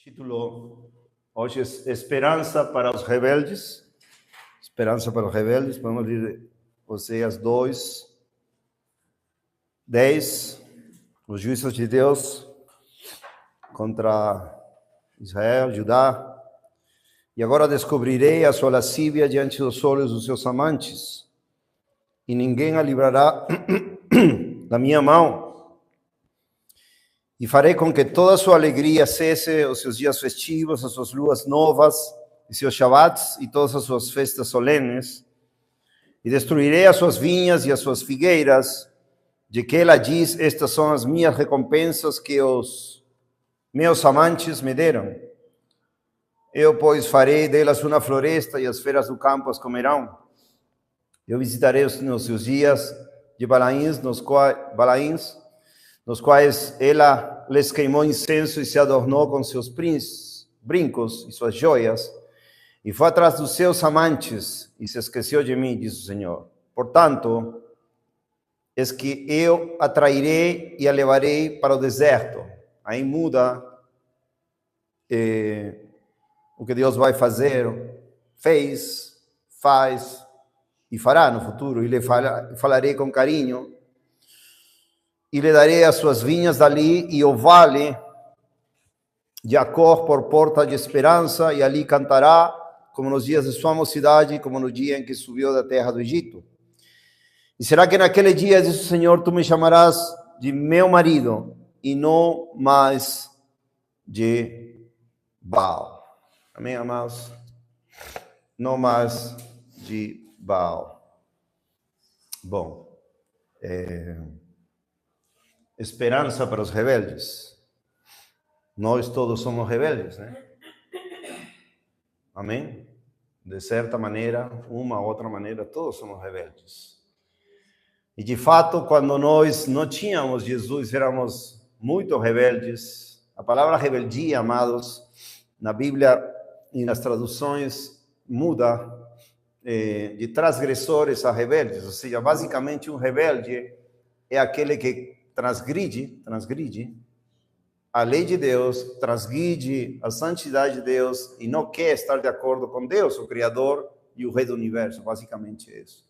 Título hoje é Esperança para os Rebeldes. Esperança para os Rebeldes. Vamos ler Oséias 2, 10. Os juízos de Deus contra Israel, Judá. E agora descobrirei a sua lascívia diante dos olhos dos seus amantes, e ninguém a livrará da minha mão. E farei com que toda a sua alegria cesse, os seus dias festivos, as suas luas novas, e seus shabbats, e todas as suas festas solenes. E destruirei as suas vinhas e as suas figueiras, de que ela diz: estas são as minhas recompensas que os meus amantes me deram. Eu, pois, farei delas uma floresta, e as feras do campo as comerão. Eu visitarei nos seus dias de Balaíns, nos quais ela les queimou incenso e se adornou com seus brincos e suas joias, e foi atrás dos seus amantes, e se esqueceu de mim, diz o Senhor. Portanto, eis que eu a trairei e a levarei para o deserto. Aí muda o que Deus vai fazer, fez, faz e fará no futuro, e lhe falarei com carinho, e lhe darei as suas vinhas dali, e o vale de Acor por porta de esperança, e ali cantará, como nos dias de sua mocidade, como no dia em que subiu da terra do Egito. E será que naquele dia, diz o Senhor, tu me chamarás de meu marido, e não mais de Baal. Amém, amados? Não mais de Baal. Bom, esperança para os rebeldes. Nós todos somos rebeldes, né? Amém? De certa maneira, uma ou outra maneira, todos somos rebeldes. E de fato, quando nós não tínhamos Jesus, éramos muito rebeldes. A palavra rebeldia, amados, na Bíblia e nas traduções, muda de transgressores a rebeldes. Ou seja, basicamente um rebelde é aquele que transgride a lei de Deus, transgride a santidade de Deus e não quer estar de acordo com Deus, o Criador e o Rei do Universo. Basicamente é isso.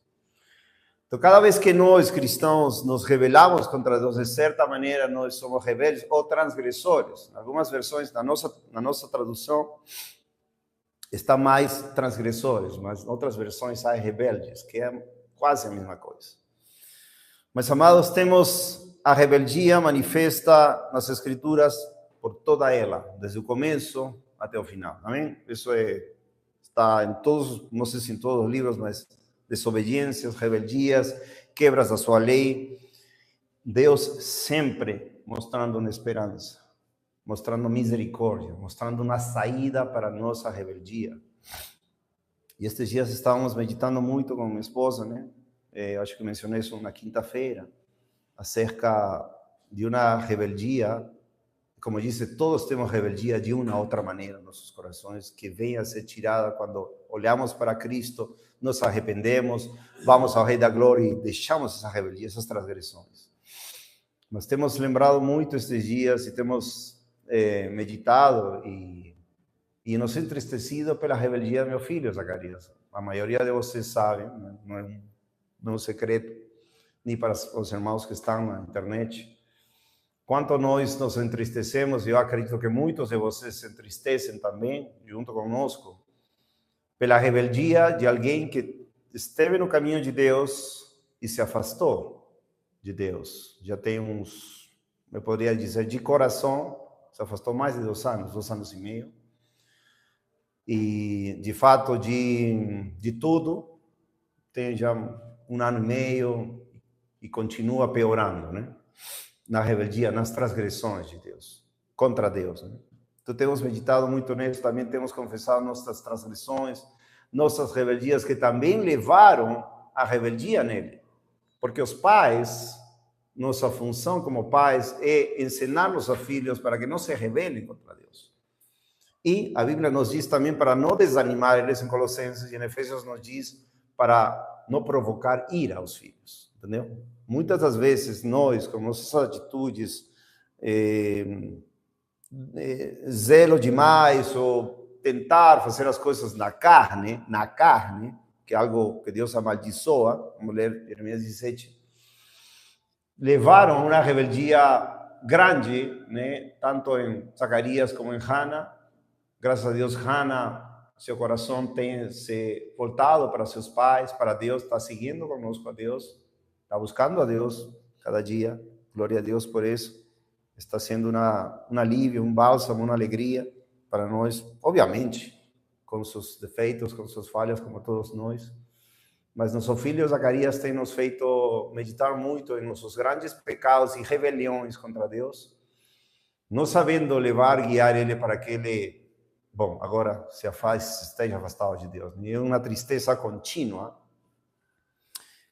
Então, cada vez que nós, cristãos, nos rebelamos contra Deus, de certa maneira, nós somos rebeldes ou transgressores. Em algumas versões, na nossa tradução, está mais transgressores, mas em outras versões há rebeldes, que é quase a mesma coisa. Mas, amados, temos a rebeldia manifesta nas Escrituras por toda ela, desde o começo até o final. Amém? Isso está em todos, não sei se em todos os livros, mas desobediências, rebeldias, quebras da sua lei. Deus sempre mostrando uma esperança, mostrando misericórdia, mostrando uma saída para a nossa rebeldia. E estes dias estávamos meditando muito com minha esposa, né? Acho que mencionei isso na quinta-feira, acerca de uma rebeldia. Como disse, todos temos rebeldia de uma ou outra maneira em nossos corações, que vem a ser tirada quando olhamos para Cristo, nos arrependemos, vamos ao Rei da Glória e deixamos essa rebeldia, essas transgressões. Mas temos lembrado muito estes dias e temos meditado e nos entristecido pela rebeldia do meu filho, Zacarias. A maioria de vocês sabem, né? Não é um segredo, nem para os irmãos que estão na internet. Quanto nós nos entristecemos, eu acredito que muitos de vocês se entristecem também, junto conosco, pela rebeldia de alguém que esteve no caminho de Deus e se afastou de Deus. Já tem eu poderia dizer, de coração, se afastou mais de 2 anos e meio. E, de fato, de tudo, tem já 1 ano e meio e continua piorando, né? Na rebeldia, nas transgressões de Deus, contra Deus, né? Então, temos meditado muito nisso, também temos confessado nossas transgressões, nossas rebeldias, que também levaram à rebeldia nele. Porque os pais, nossa função como pais é ensinar nossos filhos para que não se rebelem contra Deus. E a Bíblia nos diz também para não desanimar eles, em Colossenses e em Efésios nos diz para não provocar ira aos filhos, entendeu? Muitas das vezes nós, com nossas atitudes, zelo demais ou tentar fazer as coisas na carne, que é algo que Deus amaldiçoa, vamos ler Jeremias 17, levaram a uma rebeldia grande, né? Tanto em Zacarias como em Hannah. Graças a Deus, Hannah, seu coração tem se voltado para seus pais, para Deus, está seguindo conosco a Deus, está buscando a Deus cada dia. Glória a Deus por isso. Está sendo um alívio, um bálsamo, uma alegria para nós, obviamente, com seus defeitos, com suas falhas, como todos nós. Mas nosso filho Zacarias tem nos feito meditar muito em nossos grandes pecados e rebeliões contra Deus, não sabendo levar, guiar ele para que ele, bom, agora esteja afastado de Deus. E é uma tristeza contínua,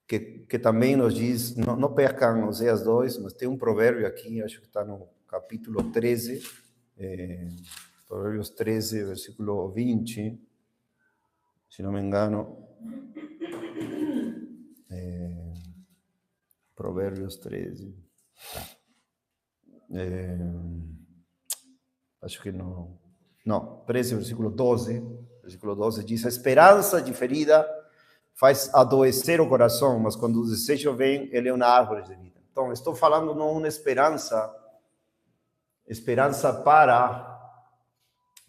que também nos diz, não percam Oséias 2, mas tem um provérbio aqui, acho que está no capítulo 13, Provérbios 13, versículo 20, se não me engano. Provérbios 13. Acho que não. Não, 13, versículo 12. Versículo 12 diz: a esperança diferida faz adoecer o coração, mas quando o desejo vem, ele é uma árvore de vida. Então, estou falando não uma esperança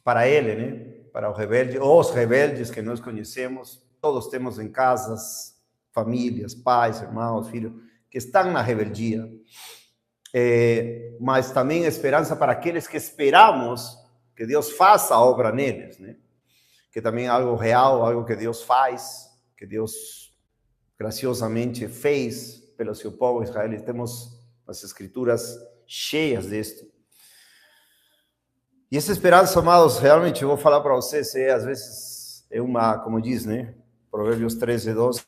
para ele, né? Para o rebelde, os rebeldes que nós conhecemos, todos temos em casas, famílias, pais, irmãos, filhos, que estão na rebeldia. Mas também esperança para aqueles que esperamos que Deus faça a obra neles, né? Que também é algo real, algo que Deus faz, que Deus graciosamente fez pelo seu povo Israel. E temos as escrituras cheias disto. E essa esperança, amados, realmente eu vou falar para vocês, às vezes é uma, como diz, né? Provérbios 13, 12,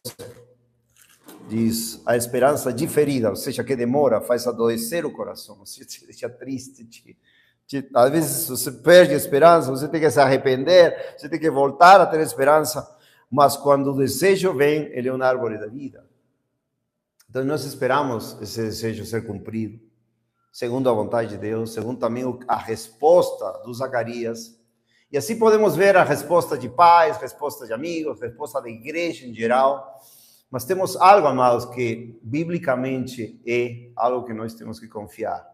diz, a esperança diferida, ou seja, que demora, faz adoecer o coração, você te deixa triste, às vezes você perde a esperança, você tem que se arrepender, você tem que voltar a ter esperança, mas quando o desejo vem, ele é uma árvore da vida. Então nós esperamos esse desejo ser cumprido, segundo a vontade de Deus, segundo também a resposta do Zacarias. E assim podemos ver a resposta de pais, resposta de amigos, resposta da igreja em geral. Mas temos algo, amados, que biblicamente é algo que nós temos que confiar.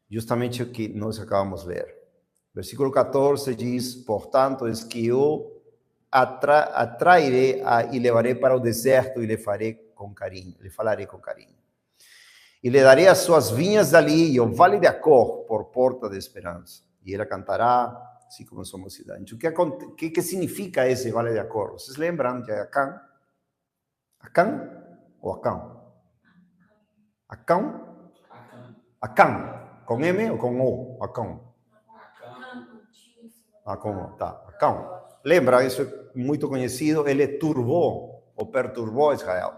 Justamente o que nós acabamos de ler. Versículo 14 diz, portanto, es que eu atrairei e levarei para o deserto e lhe farei com carinho, lhe falarei com carinho. E lhe darei as suas vinhas dali e o vale de Acor por porta de esperança. E ela cantará, assim como sua mocidade. O que significa esse vale de Acor? Vocês lembram de Acã? Acã ou Acã? Acã? Acã. Com M ou com O? Acã. Acã, tá. Acã. Lembra, isso é muito conhecido. Ele turbou ou perturbou Israel.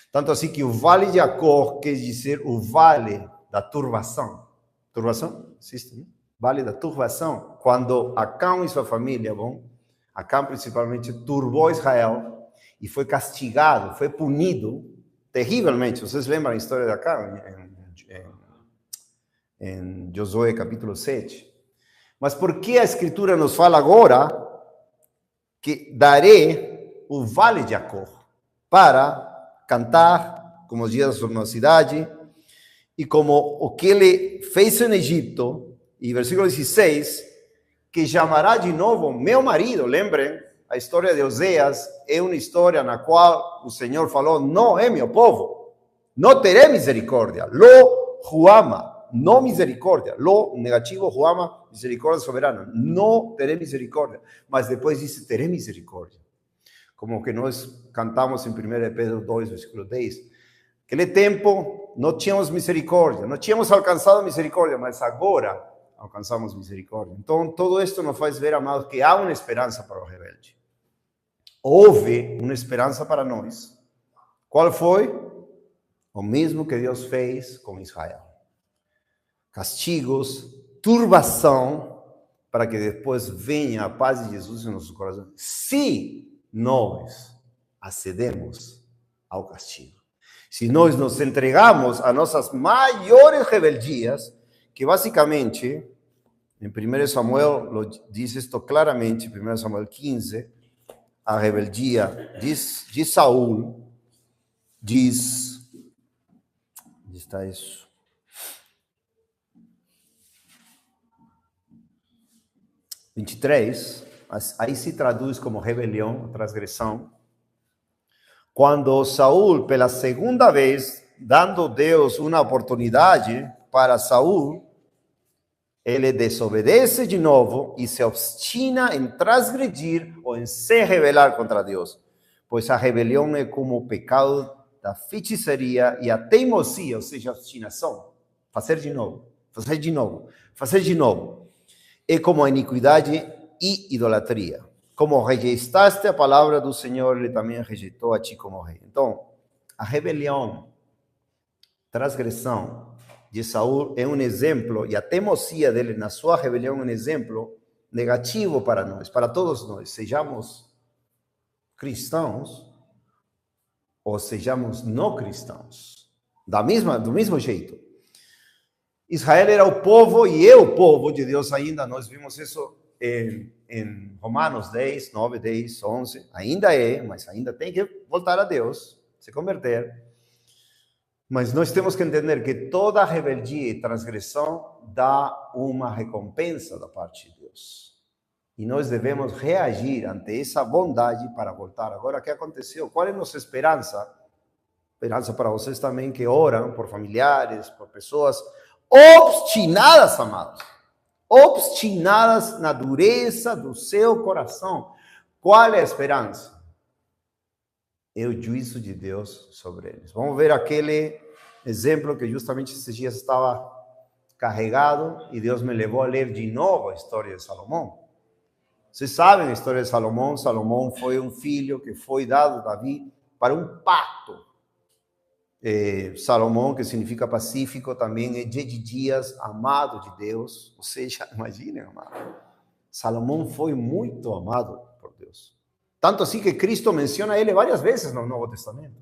Tanto assim que o vale de Acor quer dizer o vale da turbação. Turbação? Existe, né? Vale da turbação. Quando Acã e sua família, Acã principalmente, turbou Israel e foi castigado, foi punido terrivelmente. Vocês lembram a história de Acã em Josué capítulo 7? Mas por que a Escritura nos fala agora que darei o vale de Acor para cantar como os dias da sua mocidade e como o que ele fez no Egito? E versículo 16, que chamará de novo meu marido. Lembrem, a história de Oséias é uma história na qual o Senhor falou, não é meu povo, não terei misericórdia, lo Juama, não misericórdia, lo negativo Juama, misericórdia soberana, não terei misericórdia, mas depois disse, terei misericórdia, como que nós cantamos em 1 Pedro 2, versículo 10, aquele tempo não tínhamos misericórdia, não tínhamos alcançado misericórdia, mas agora alcançamos misericórdia. Então, todo isto nos faz ver, amados, que há uma esperança para o rebelde. Houve uma esperança para nós. Qual foi? O mesmo que Deus fez com Israel. Castigos, turbação, para que depois venha a paz de Jesus em nosso coração. Se nós acedemos ao castigo. Se nós nos entregamos a nossas maiores rebeldias, que basicamente Em 1 Samuel diz isto claramente, 1 Samuel 15, a rebeldia de Saul diz, onde está isso? Aí se traduz como rebelião, transgressão. Quando Saul, pela segunda vez, dando Deus uma oportunidade para Saul, ele desobedece de novo e se obstina em transgredir ou em se rebelar contra Deus, pois a rebelião é como o pecado da feitiçaria e a teimosia, ou seja, a obstinação. Fazer de novo, fazer de novo, fazer de novo. É como a iniquidade e idolatria. Como rejeitaste a palavra do Senhor, ele também rejeitou a ti como rei. Então, a rebelião, transgressão de Saul é um exemplo, e a teimosia dele na sua rebelião é um exemplo negativo para nós, para todos nós, sejamos cristãos ou sejamos não cristãos, do mesmo jeito. Israel era o povo e é o povo de Deus ainda, nós vimos isso em Romanos 10, 9, 10, 11, ainda é, mas ainda tem que voltar a Deus, se converter. Mas nós temos que entender que toda rebeldia e transgressão dá uma recompensa da parte de Deus. E nós devemos reagir ante essa bondade para voltar. Agora, o que aconteceu? Qual é a nossa esperança? Esperança para vocês também que oram por familiares, por pessoas obstinadas, amados. Obstinadas na dureza do seu coração. Qual é a esperança? É o juízo de Deus sobre eles. Vamos ver aquele exemplo que justamente esses dias estava carregado e Deus me levou a ler de novo a história de Salomão. Vocês sabem a história de Salomão. Salomão foi um filho que foi dado a Davi para um pacto. Salomão, que significa pacífico, também é Jedidias, amado de Deus. Ou seja, imaginem, amado. Salomão foi muito amado por Deus. Tanto assim que Cristo menciona ele várias vezes no Novo Testamento.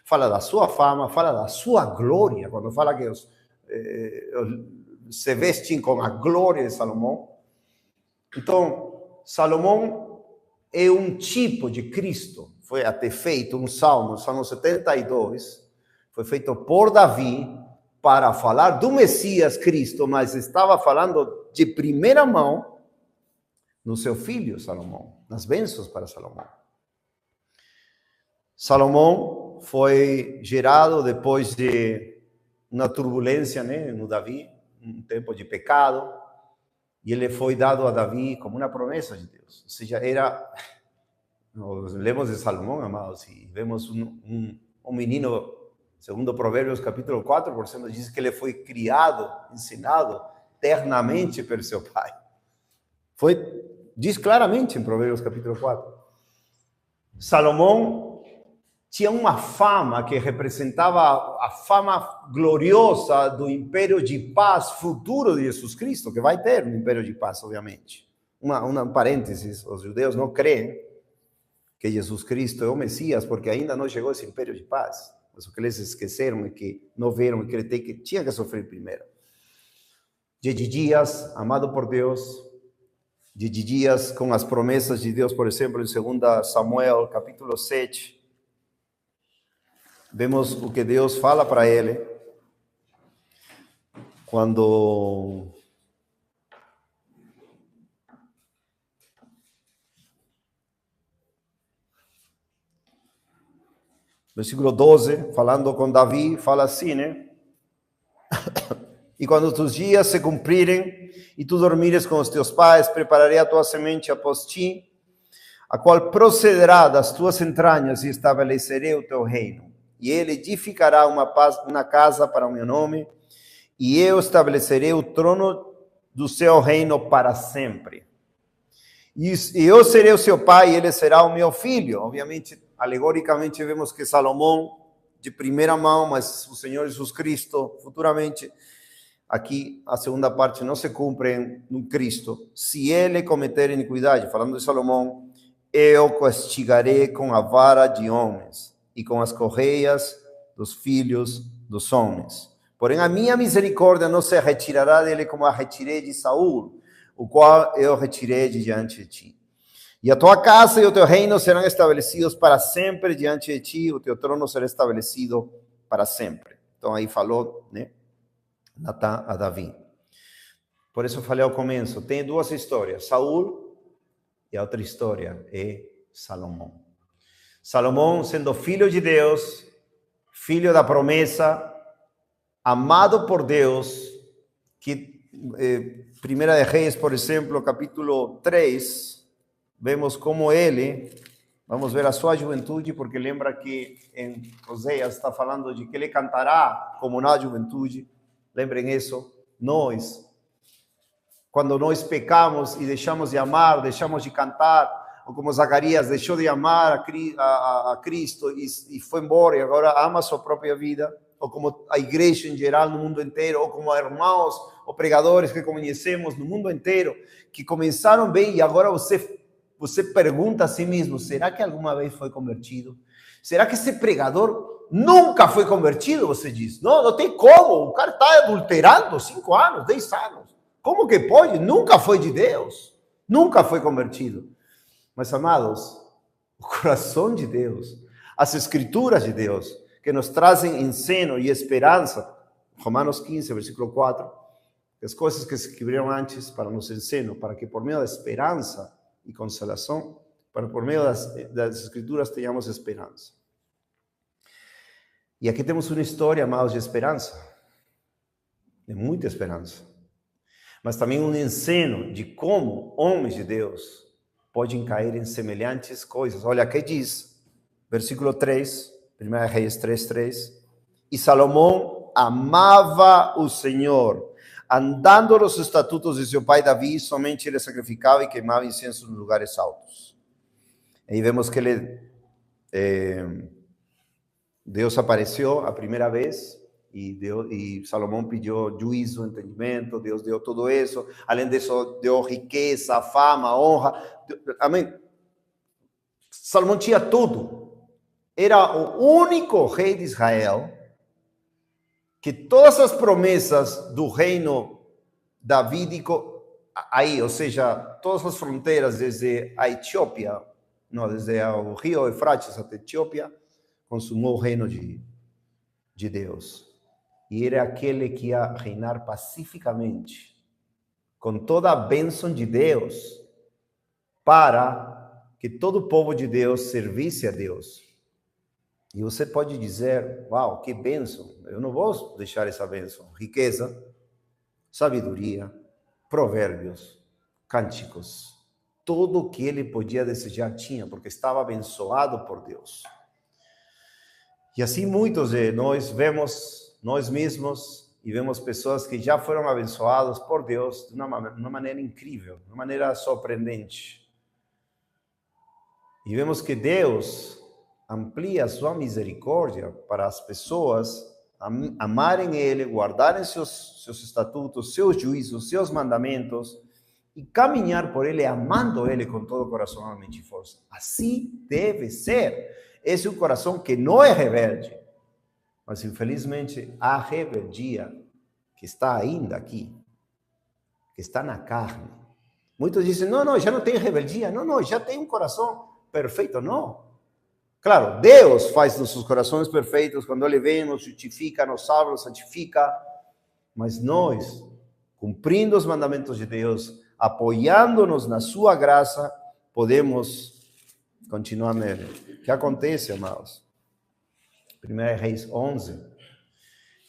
Fala da sua fama, fala da sua glória, quando fala que se vestem com a glória de Salomão. Então, Salomão é um tipo de Cristo. Foi até feito um salmo, Salmo 72, foi feito por Davi para falar do Messias Cristo, mas estava falando de primeira mão no seu filho Salomão, nas bênçãos para Salomão. Salomão foi gerado depois de uma turbulência, né, no Davi, um tempo de pecado, e ele foi dado a Davi como uma promessa de Deus. Ou seja, nós lemos de Salomão, amados, e vemos um menino, segundo Provérbios capítulo 4, por exemplo, diz que ele foi criado, ensinado ternamente pelo seu pai. Diz claramente em Provérbios capítulo 4. Salomão tinha uma fama que representava a fama gloriosa do império de paz futuro de Jesus Cristo, que vai ter um império de paz, obviamente. Um parênteses, os judeus não creem que Jesus Cristo é o Messias, porque ainda não chegou esse império de paz. Mas o que eles esqueceram é que não viram que tinha que sofrer primeiro. Jedidias, amado por Deus, Jedidias com as promessas de Deus, por exemplo, em 2 Samuel, capítulo 7, vemos o que Deus fala para ele, quando versículo 12, falando com Davi, fala assim, né? E quando tus dias se cumprirem e tu dormires com os teus pais, prepararei a tua semente após ti, a qual procederá das tuas entranhas, e estabelecerei o teu reino. E ele edificará uma casa para o meu nome, e eu estabelecerei o trono do seu reino para sempre. E eu serei o seu pai, e ele será o meu filho. Obviamente, alegoricamente, vemos que Salomão, de primeira mão, mas o Senhor Jesus Cristo, futuramente, aqui a segunda parte não se cumpre no Cristo. Se ele cometer iniquidade, falando de Salomão, eu castigarei com a vara de homens e com as correias dos filhos dos homens. Porém, a minha misericórdia não se retirará dele como a retirei de Saul, o qual eu retirei de diante de ti. E a tua casa e o teu reino serão estabelecidos para sempre diante de ti, o teu trono será estabelecido para sempre. Então aí falou, né, Natã a Davi. Por isso eu falei ao começo, tem duas histórias, Saul e a outra história é Salomão. Salomão sendo filho de Deus, filho da promessa, amado por Deus, que Primeira de Reis, por exemplo, capítulo 3, vemos como ele, vamos ver a sua juventude, porque lembra que em Oséias está falando de que ele cantará como na juventude. Lembrem isso, quando nós pecamos e deixamos de amar, deixamos de cantar, ou como Zacarias deixou de amar a Cristo e foi embora e agora ama a sua própria vida, ou como a igreja em geral no mundo inteiro, ou como irmãos ou pregadores que conhecemos no mundo inteiro, que começaram bem e agora você pergunta a si mesmo, será que alguma vez foi convertido? Será que esse pregador nunca foi convertido? Você diz, não tem como, o cara está adulterando 5 anos, 10 anos. Como que pode? Nunca foi de Deus, nunca foi convertido. Mas, amados, o coração de Deus, as escrituras de Deus, que nos trazem ensino e esperança, Romanos 15, versículo 4, as coisas que se escreveram antes para nos ensino, para que por meio da esperança e consolação, para por meio das escrituras tenhamos esperança. E aqui temos uma história, amados, de esperança, de muita esperança, mas também um ensino de como homens de Deus podem cair em semelhantes coisas. Olha, aqui diz, versículo 3, 1 Reis 3:3, e Salomão amava o Senhor, andando nos estatutos de seu pai Davi, somente ele sacrificava e queimava incenso nos lugares altos. Aí vemos que Deus apareceu a primeira vez e Salomão pediu juízo, entendimento, Deus deu tudo isso, além disso deu riqueza, fama, honra, amém. Salomão tinha tudo, era o único rei de Israel que todas as promessas do reino davídico, aí, ou seja, todas as fronteiras desde a Etiópia, desde o rio Eufrates até a Etiópia, consumou o reino de Deus. E era aquele que ia reinar pacificamente, com toda a bênção de Deus, para que todo o povo de Deus servisse a Deus. E você pode dizer, uau, que bênção, eu não vou deixar essa bênção. Riqueza, sabedoria, provérbios, cânticos, tudo o que ele podia desejar tinha, porque estava abençoado por Deus. E assim muitos de nós vemos nós mesmos e vemos pessoas que já foram abençoadas por Deus de uma maneira incrível, de uma maneira surpreendente. E vemos que Deus amplia sua misericórdia para as pessoas amarem Ele, guardarem seus estatutos, seus juízos, seus mandamentos e caminhar por Ele, amando Ele com todo o coração, alma, mente e força. Assim deve ser. Esse é um coração que não é rebelde, mas infelizmente a rebeldia que está ainda aqui, que está na carne. Muitos dizem, não, já não tem rebeldia, não, já tem um coração perfeito. Não. Claro, Deus faz nossos corações perfeitos, quando Ele vem, nos justifica, nos salva, nos santifica, mas nós, cumprindo os mandamentos de Deus, apoiando-nos na sua graça, podemos continuar nele. O que acontece, amados? 1 Reis 11.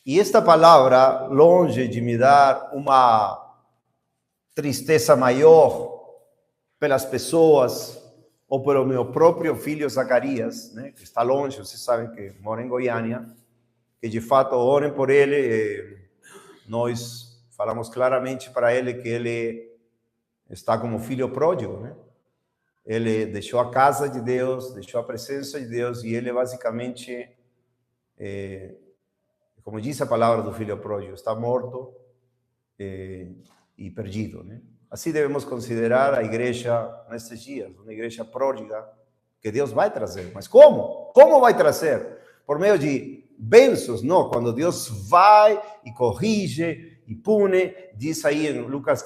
E esta palavra, longe de me dar uma tristeza maior pelas pessoas, ou pelo meu próprio filho Zacarias, né, que está longe, vocês sabem que mora em Goiânia, que de fato orem por ele. Nós falamos claramente para ele que ele está como filho pródigo, né? Ele deixou a casa de Deus, deixou a presença de Deus, e ele basicamente, como diz a palavra do filho pródigo, está morto e perdido, né? Assim devemos considerar a igreja nestes dias, uma igreja pródiga que Deus vai trazer. Mas como? Como vai trazer? Por meio de bênçãos? Não, quando Deus vai e corrige e pune, diz aí em Lucas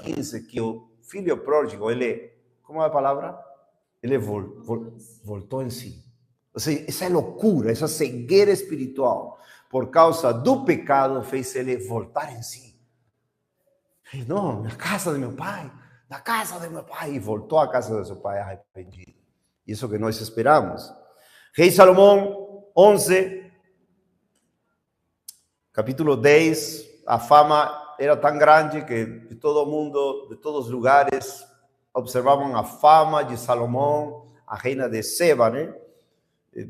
15, que o filho pródigo, ele, como é a palavra? Ele voltou em si. Ou seja, essa loucura, essa cegueira espiritual, por causa do pecado, fez ele voltar em si. Não, na casa de meu pai, na casa de meu pai. E voltou à casa de seu pai arrependido. Isso que nós esperamos. Rei Salomão, 11, capítulo 10, a fama era tão grande que de todo mundo, de todos os lugares, observavam a fama de Salomão, a reina de Seba, né?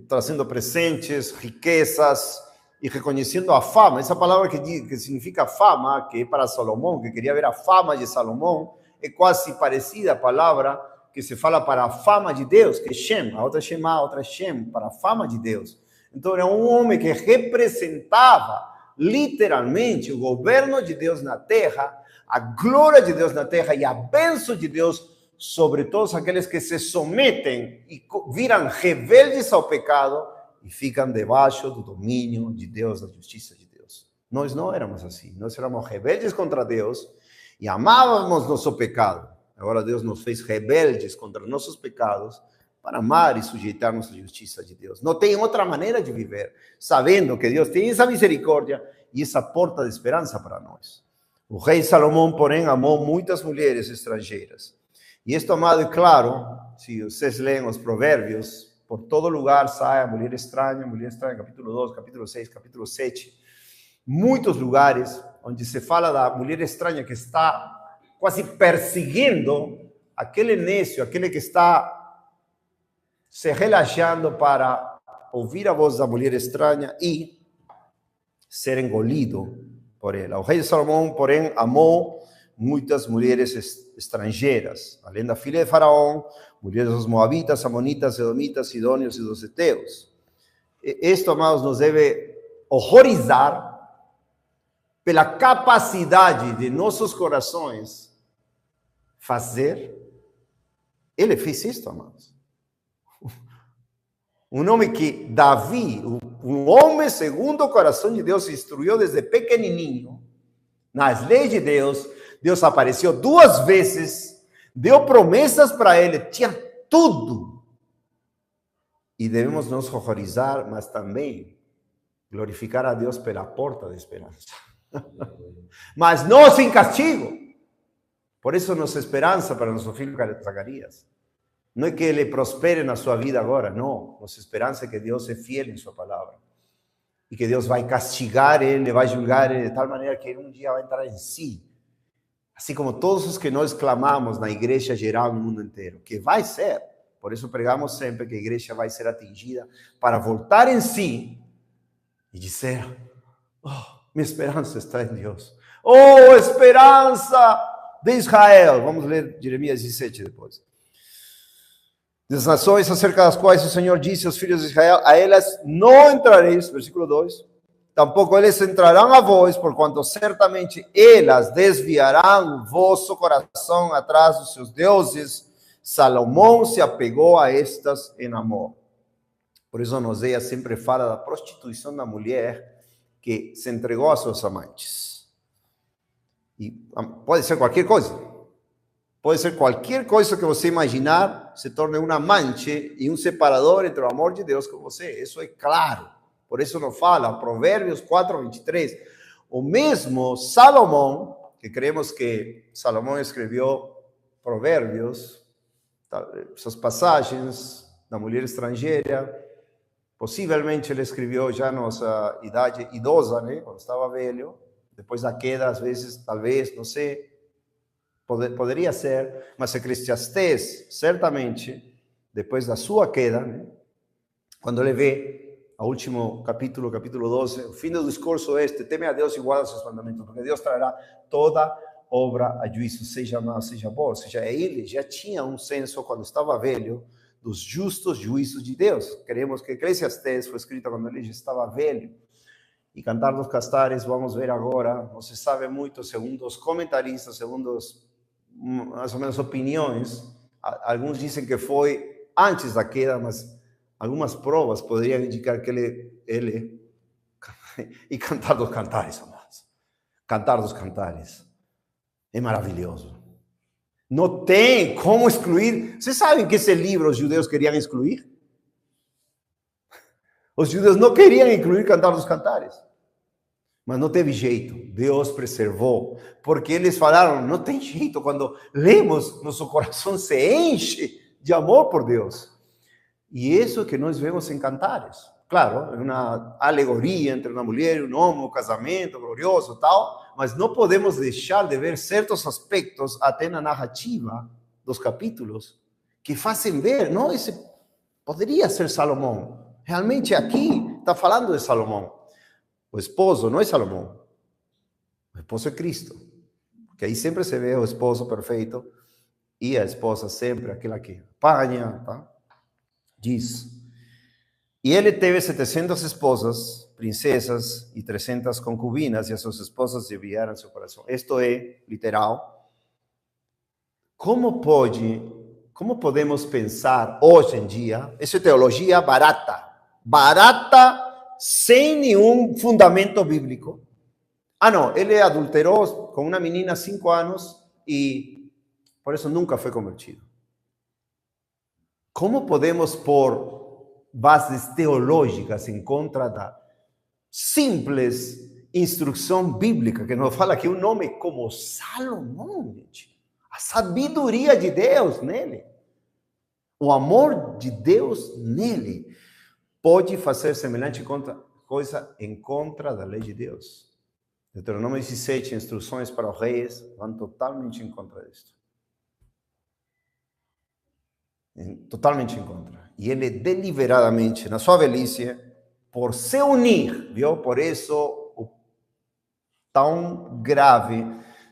Trazendo presentes, riquezas e reconhecendo a fama. Essa palavra que significa fama, que é para Salomão, que queria ver a fama de Salomão, é quase parecida à palavra que se fala para a fama de Deus, que é Shem, a outra é Shema, a outra é Shem, para a fama de Deus. Então era um homem que representava literalmente o governo de Deus na terra, a glória de Deus na terra e a bênção de Deus sobre todos aqueles que se sometem e viram rebeldes ao pecado e ficam debaixo do domínio de Deus, da justiça de Deus. Nós não éramos assim. Nós éramos rebeldes contra Deus e amávamos nosso pecado. Agora Deus nos fez rebeldes contra nossos pecados para amar e sujeitar-nos à justiça de Deus. Não tem outra maneira de viver, sabendo que Deus tem essa misericórdia e essa porta de esperança para nós. O rei Salomão, porém, amou muitas mulheres estrangeiras. E isto, amado, é claro, se vocês leem os provérbios, por todo lugar sai a mulher estranha, capítulo 2, capítulo 6, capítulo 7. Muitos lugares onde se fala da mulher estranha que está quase perseguindo aquele nécio, aquele que está se relaxando para ouvir a voz da mulher estranha e ser engolido por ela. O rei Salomão, porém, amou muitas mulheres estrangeiras, além da filha de Faraó, mulheres dos moabitas, amonitas, edomitas, sidônios e dos heteus. Isto, amados, nos deve horrorizar pela capacidade de nossos corações fazer. Ele fez isto, amados. Um homem que Davi, um homem segundo o coração de Deus, se instruiu desde pequenininho nas leis de Deus. Deus apareceu 2 vezes, deu promessas para ele, tinha tudo. E devemos nos horrorizar, mas também glorificar a Deus pela porta da esperança. Mas não sem castigo. Por isso, nossa esperança para nosso filho Zacarias não é que ele prospere na sua vida agora, não. Nossa esperança é que Deus é fiel em sua palavra. E que Deus vai castigar ele, vai julgar ele de tal maneira que ele um dia vai entrar em si. Assim como todos os que nós clamamos na igreja geral no mundo inteiro, que vai ser. Por isso pregamos sempre que a igreja vai ser atingida para voltar em si e dizer, minha esperança está em Deus. Oh, esperança de Israel. Vamos ler Jeremias 17 depois. Das nações acerca das quais o Senhor disse aos filhos de Israel, a elas não entrareis, versículo 2, tampouco eles entrarão a vós, porquanto certamente elas desviarão o vosso coração atrás dos seus deuses. Salomão se apegou a estas em amor. Por isso, Oséias sempre fala da prostituição da mulher que se entregou a seus amantes. E pode ser qualquer coisa. Pode ser qualquer coisa que você imaginar, se torne um amante e um separador entre o amor de Deus com você. Isso é claro. Por isso não fala, Provérbios 4, 23. O mesmo Salomão, que creemos que Salomão escreveu Provérbios, essas passagens da mulher estrangeira, possivelmente ele escreveu já na nossa idade idosa, né? Quando estava velho, depois da queda, às vezes, talvez, não sei, poderia ser, mas Eclesiastés, certamente, depois da sua queda, né? Quando ele vê o último capítulo, capítulo 12, o fim do discurso teme a Deus e guarda seus mandamentos, porque Deus trará toda obra a juízo, seja mal, seja bom. Ou seja, ele já tinha um senso, quando estava velho, dos justos juízos de Deus. Queremos que Eclesiastés foi escrito quando ele já estava velho. E Cantar dos Cantares, vamos ver agora, não se sabe muito, segundo os comentaristas, segundo mais ou menos opiniões, alguns dizem que foi antes da queda, mas algumas provas poderiam indicar que ele e Cantar dos Cantares, amados. Cantar dos Cantares é maravilhoso. Não tem como excluir. Vocês sabem que esse livro os judeus queriam excluir? Os judeus não queriam incluir Cantar dos Cantares. Mas não teve jeito. Deus preservou. Porque eles falaram, não tem jeito. Quando lemos, nosso coração se enche de amor por Deus. E isso que nós vemos em Cantares. Claro, é uma alegoria entre uma mulher e um homem, um casamento glorioso e tal, mas não podemos deixar de ver certos aspectos até na narrativa dos capítulos que fazem ver, não, esse poderia ser Salomão. Realmente aqui está falando de Salomão. O esposo não é Salomão, o esposo é Cristo. Porque aí sempre se vê o esposo perfeito e a esposa sempre aquela que apanha, tá? Diz. E ele teve 700 esposas, princesas e 300 concubinas, e as suas esposas desviaram seu coração. Isto é literal. Como podemos pensar hoje em dia, essa é teologia barata, sem nenhum fundamento bíblico. Não, ele adulterou com uma menina 5 anos e por isso nunca foi convertido. Como podemos pôr bases teológicas em contra da simples instrução bíblica, que nos fala que um homem como Salomão, gente, a sabedoria de Deus nele, o amor de Deus nele, pode fazer semelhante coisa em contra da lei de Deus? Deuteronômio 17, instruções para os reis, vão totalmente em contra disto. Totalmente em contra. E ele deliberadamente, na sua velhice, por se unir, viu? Por isso, o tão grave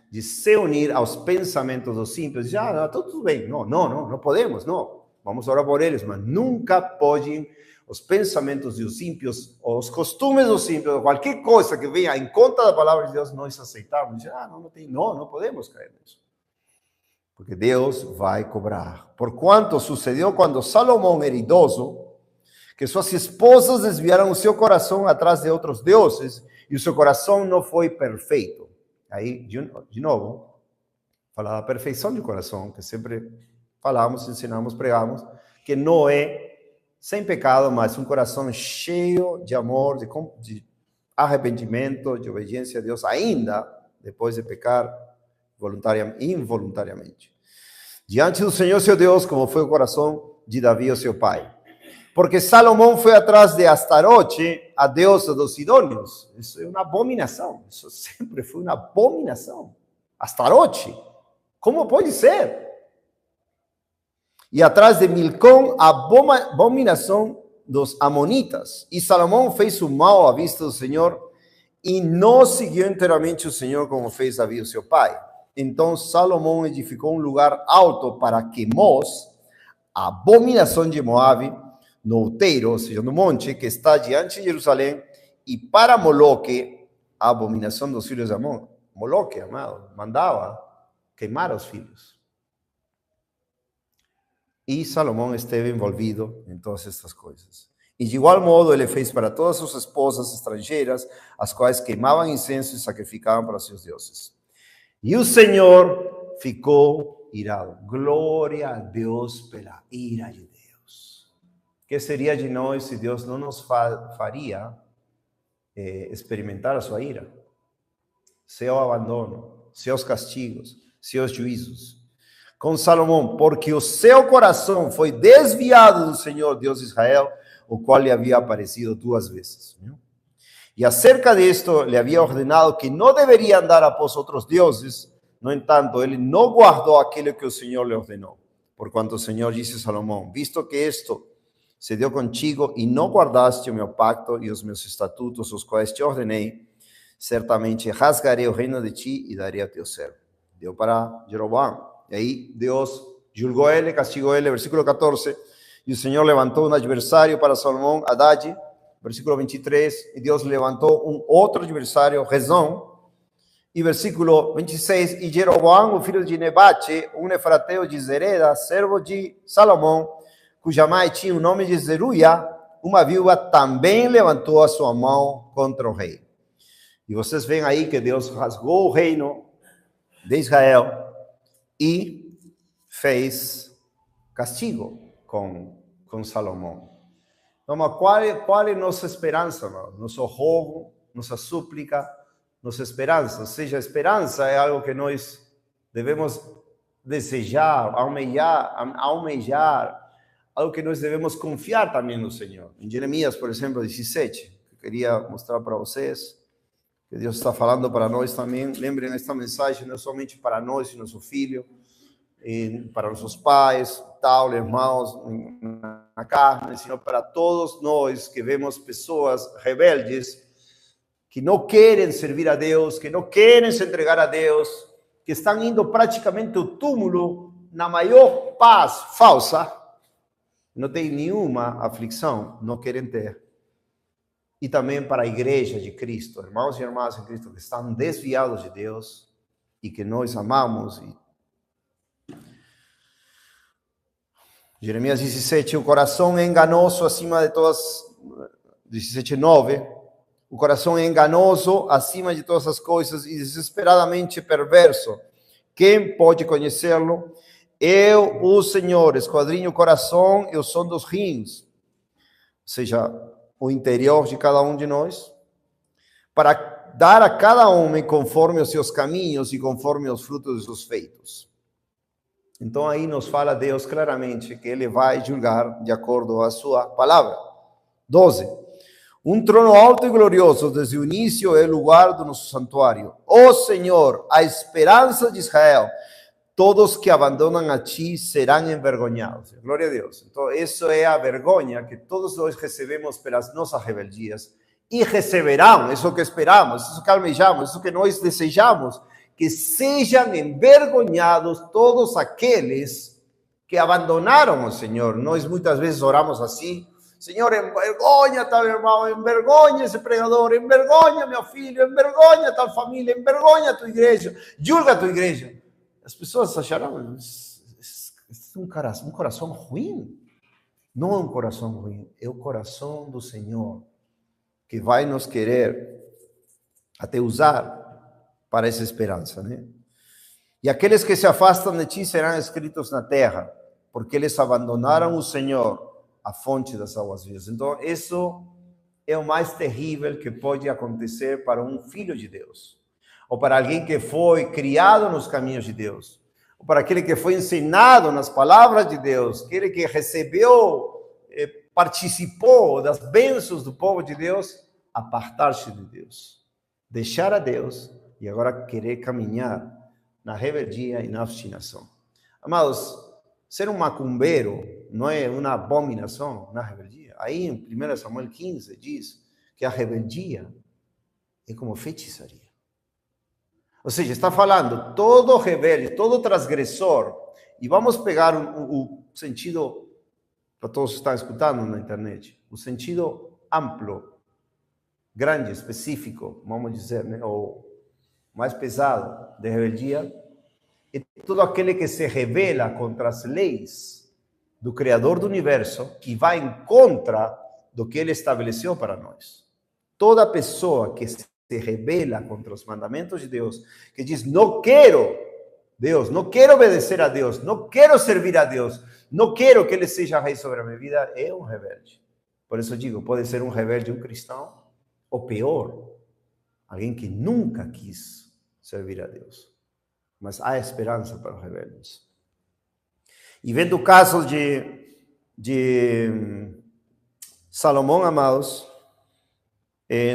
de se unir aos pensamentos dos ímpios. Já, tudo bem. Não podemos, não. Vamos orar por eles, mas nunca podem os pensamentos dos ímpios, os costumes dos ímpios, qualquer coisa que venha em contra da palavra de Deus, nós aceitamos. Não podemos cair nisso. Porque Deus vai cobrar. Por quanto sucedeu quando Salomão era idoso, que suas esposas desviaram o seu coração atrás de outros deuses, e o seu coração não foi perfeito. Aí, de novo, falar da perfeição do coração, que sempre falamos, ensinamos, pregamos, que não é sem pecado, mas um coração cheio de amor, de arrependimento, de obediência a Deus, ainda depois de pecar involuntariamente. Diante do Senhor seu Deus, como foi o coração de Davi, o seu pai. Porque Salomão foi atrás de Astarote, a deusa dos sidônios. Isso é uma abominação. Isso sempre foi uma abominação. Astarote? Como pode ser? E atrás de Milcom, a abominação dos amonitas. E Salomão fez o mal à vista do Senhor e não seguiu inteiramente o Senhor como fez Davi, o seu pai. Então Salomão edificou um lugar alto para Quemos, a abominação de Moabe, no outeiro, ou seja, no monte que está diante de Jerusalém, e para Moloque, a abominação dos filhos de Amon. Moloque, amado, mandava queimar os filhos. E Salomão esteve envolvido em todas estas coisas. E de igual modo ele fez para todas suas esposas estrangeiras, as quais queimavam incenso e sacrificavam para seus deuses. E o Senhor ficou irado. Glória a Deus pela ira de Deus. Que seria de nós se Deus não nos faria experimentar a sua ira? Seu abandono, seus castigos, seus juízos. Com Salomão, porque o seu coração foi desviado do Senhor Deus de Israel, o qual lhe havia aparecido 2 vezes. E acerca disto, lhe havia ordenado que não deveria andar após outros deuses. No entanto, ele não guardou aquilo que o Senhor lhe ordenou. Porquanto o Senhor disse a Salomão, visto que isto se deu contigo e não guardaste o meu pacto e os meus estatutos, os quais te ordenei, certamente rasgarei o reino de ti e darei a teu servo. Deu para Jeroboão. E aí Deus julgou ele, castigou ele, versículo 14, e o Senhor levantou um adversário para Salomão, Haddad, versículo 23, e Deus levantou um outro adversário, Rezão, e versículo 26, e Jeroboão, o filho de Nebate, um efrateu de Zereda, servo de Salomão, cuja mãe tinha o nome de Zeruia, uma viúva, também levantou a sua mão contra o rei. E vocês veem aí que Deus rasgou o reino de Israel, e fez castigo com Salomão. Então, qual é nossa esperança, irmão? Nosso rogo, nossa súplica, nossa esperança. Ou seja, a esperança é algo que nós devemos desejar, almejar, algo que nós devemos confiar também no Senhor. Em Jeremias, por exemplo, 17, que eu queria mostrar para vocês, que Deus está falando para nós também. Lembrem, esta mensagem não é somente para nós e nosso filho, e para nossos pais, tal, irmãos, na carne, sino para todos nós que vemos pessoas rebeldes, que não querem servir a Deus, que não querem se entregar a Deus, que estão indo praticamente ao túmulo na maior paz falsa, não tem nenhuma aflição, não querem ter. E também para a igreja de Cristo, irmãos e irmãs em Cristo que estão desviados de Deus e que nós amamos. Jeremias 17, o coração é enganoso acima de todas, 17:9, o coração é enganoso acima de todas as coisas e desesperadamente perverso. Quem pode conhecê-lo? Eu, o Senhor, esquadrinho o coração e o som dos rins, ou seja, o interior de cada um de nós, para dar a cada homem conforme os seus caminhos e conforme os frutos dos seus feitos. Então aí nos fala Deus claramente que Ele vai julgar de acordo com a sua palavra. 12. Um trono alto e glorioso desde o início é o lugar do nosso santuário. Ó Senhor, a esperança de Israel, todos que abandonam a Ti serão envergonhados. Glória a Deus. Então, isso é a vergonha que todos nós recebemos pelas nossas rebeldias e receberão, isso que esperamos, isso que almejamos, isso que nós desejamos, que sejam envergonhados todos aqueles que abandonaram o Senhor. Nós muitas vezes oramos assim: Senhor, envergonha tal irmão, envergonha esse pregador, envergonha meu filho, envergonha tal família, envergonha a tua igreja, julga a tua igreja. As pessoas acharão, é um coração ruim. Não é um coração ruim, é o coração do Senhor, que vai nos querer até usar para essa esperança, né? E aqueles que se afastam de Ti serão escritos na terra, porque eles abandonaram o Senhor, a fonte das águas vivas. Então, isso é o mais terrível que pode acontecer para um filho de Deus, ou para alguém que foi criado nos caminhos de Deus, ou para aquele que foi ensinado nas palavras de Deus, aquele que recebeu, participou das bênçãos do povo de Deus, apartar-se de Deus, deixar a Deus e agora querer caminhar na rebeldia e na obstinação. Amados, ser um macumbeiro não é uma abominação na rebeldia? Aí em 1 Samuel 15 diz que a rebeldia é como feitiçaria. Ou seja, está falando todo rebelde, todo transgressor, e vamos pegar o sentido, para todos que estão escutando na internet, o sentido amplo, grande, específico, vamos dizer, né? Ou mais pesado de rebeldia, é todo aquele que se rebela contra as leis do Criador do Universo e vai em contra do que Ele estabeleceu para nós. Toda pessoa que se rebela contra os mandamentos de Deus, que diz, não quero Deus, não quero obedecer a Deus, não quero servir a Deus, não quero que Ele seja rei sobre a minha vida, é um rebelde. Por isso eu digo, pode ser um rebelde, um cristão, ou pior, alguém que nunca quis servir a Deus. Mas há esperança para os rebeldes. E vendo o caso de Salomão, amados,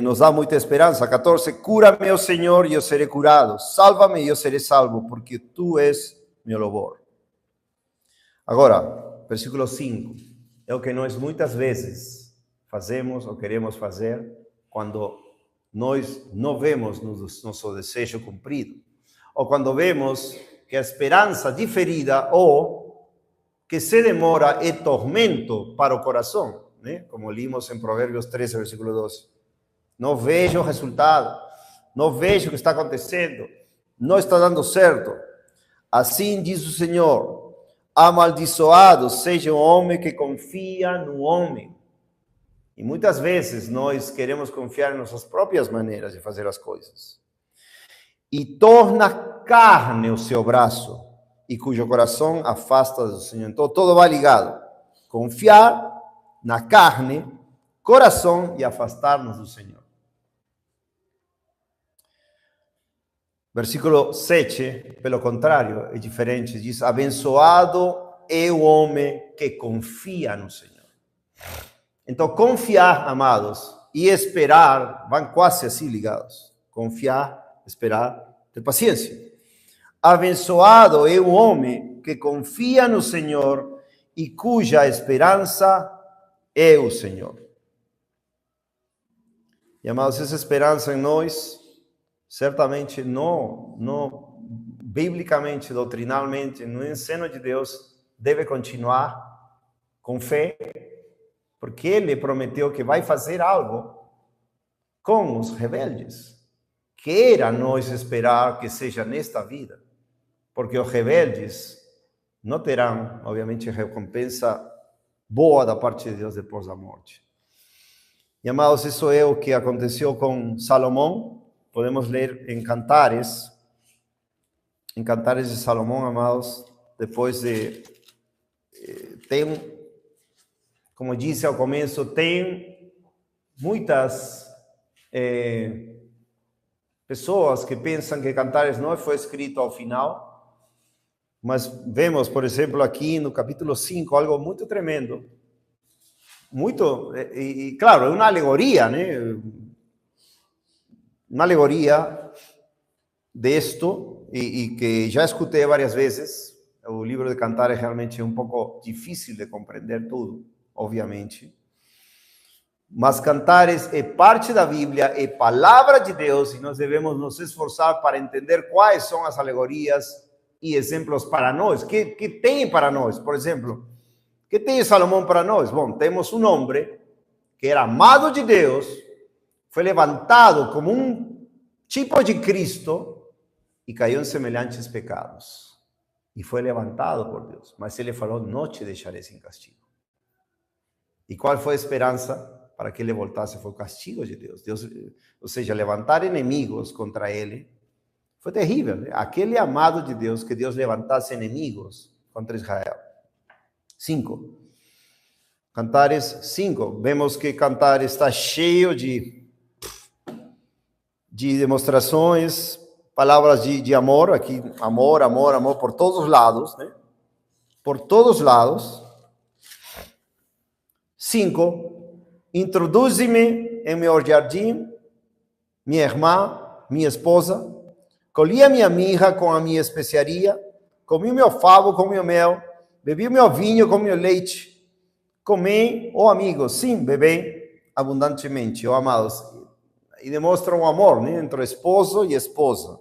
nos dá muita esperança. 14, cura-me, ó Senhor, e eu serei curado. Salva-me e eu serei salvo, porque Tu és meu louvor. Agora, versículo 5. É o que nós muitas vezes fazemos ou queremos fazer quando nós não vemos nosso desejo cumprido. Ou quando vemos que a esperança diferida ou que se demora é tormento para o coração, né? Como limos em Provérbios 13, versículo 12. Não vejo o resultado, não vejo o que está acontecendo, não está dando certo. Assim diz o Senhor, amaldiçoado seja o homem que confia no homem. E muitas vezes nós queremos confiar em nossas próprias maneiras de fazer as coisas. E torna carne o seu braço, e cujo coração afasta do Senhor. Então, todo vai ligado. Confiar na carne, coração e afastar-nos do Senhor. Versículo 7, pelo contrário, é diferente. Diz, abençoado é o homem que confia no Senhor. Então, confiar, amados, e esperar, vão quase assim ligados. Confiar, esperar, ter paciência. Abençoado é o homem que confia no Senhor e cuja esperança é o Senhor. E, amados, essa esperança em nós, certamente biblicamente, doutrinalmente, no ensino de Deus, deve continuar com fé, porque Ele prometeu que vai fazer algo com os rebeldes. Queira nós esperar que seja nesta vida, porque os rebeldes não terão, obviamente, recompensa boa da parte de Deus depois da morte. E, amados, isso é o que aconteceu com Salomão. Podemos ler em Cantares de Salomão, amados, depois de... Tem, como disse ao começo, tem muitas pessoas que pensam que Cantares não foi escrito ao final, mas vemos, por exemplo, aqui no capítulo 5, algo muito tremendo. Claro, é uma alegoria, né? Uma alegoria disto, e que já escutei várias vezes. O livro de Cantares realmente é um pouco difícil de compreender tudo, obviamente. Mas Cantares é parte da Bíblia, é palavra de Deus, e nós devemos nos esforçar para entender quais são as alegorias e exemplos para nós. Que tem para nós, por exemplo? Que tem Salomão para nós? Bom, temos um homem que era amado de Deus, foi levantado como um tipo de Cristo e caiu em semelhantes pecados. E foi levantado por Deus. Mas ele falou, não te deixarei sem castigo. E qual foi a esperança para que ele voltasse? Foi o castigo de Deus. Ou seja, levantar inimigos contra ele foi terrível, né? Aquele amado de Deus, que Deus levantasse inimigos contra Israel. 5. Cantares 5. Vemos que Cantares está cheio de demonstrações, palavras de amor, aqui, amor, amor, amor, por todos os lados, né? Por todos os lados. 5. Introduze-me em meu jardim, minha irmã, minha esposa, colhi a minha mirra com a minha especiaria, comi o meu favo com o meu mel, bebi o meu vinho com o meu leite, comi, oh amigos, sim, bebi abundantemente, oh amados. E demonstra um amor, né, entre esposo e esposa.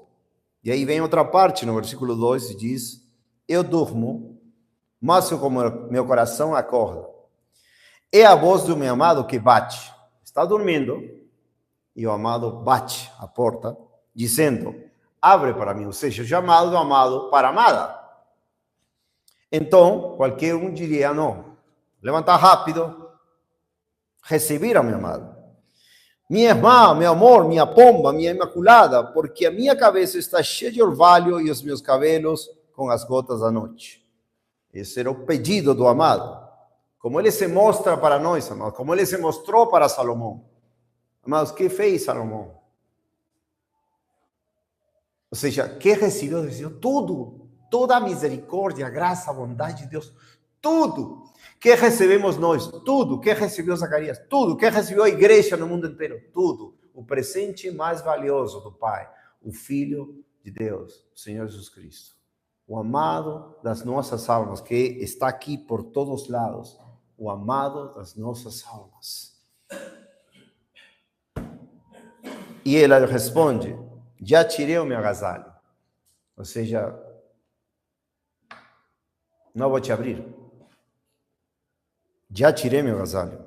E aí vem outra parte, no versículo 2, e diz, eu durmo, mas meu coração acorda. É a voz do meu amado que bate. Está dormindo, e o amado bate a porta, dizendo, abre para mim, ou seja, o chamado do amado para a amada. Então, qualquer um diria, não, levantar rápido, receber a meu amado. Minha irmã, meu amor, minha pomba, minha imaculada, porque a minha cabeça está cheia de orvalho e os meus cabelos com as gotas da noite. Esse era o pedido do amado. Como ele se mostra para nós, amados, como ele se mostrou para Salomão. Amados, o que fez Salomão? Ou seja, que recebeu tudo, toda a misericórdia, a graça, a bondade de Deus, tudo. Que recebemos nós? Tudo. Que recebeu Zacarias? Tudo. Que recebeu a igreja no mundo inteiro? Tudo. O presente mais valioso do Pai, o Filho de Deus, o Senhor Jesus Cristo. O amado das nossas almas, que está aqui por todos lados. O amado das nossas almas. E ela responde, já tirei o meu agasalho. Ou seja, não vou te abrir. Já tirei meu agasalho.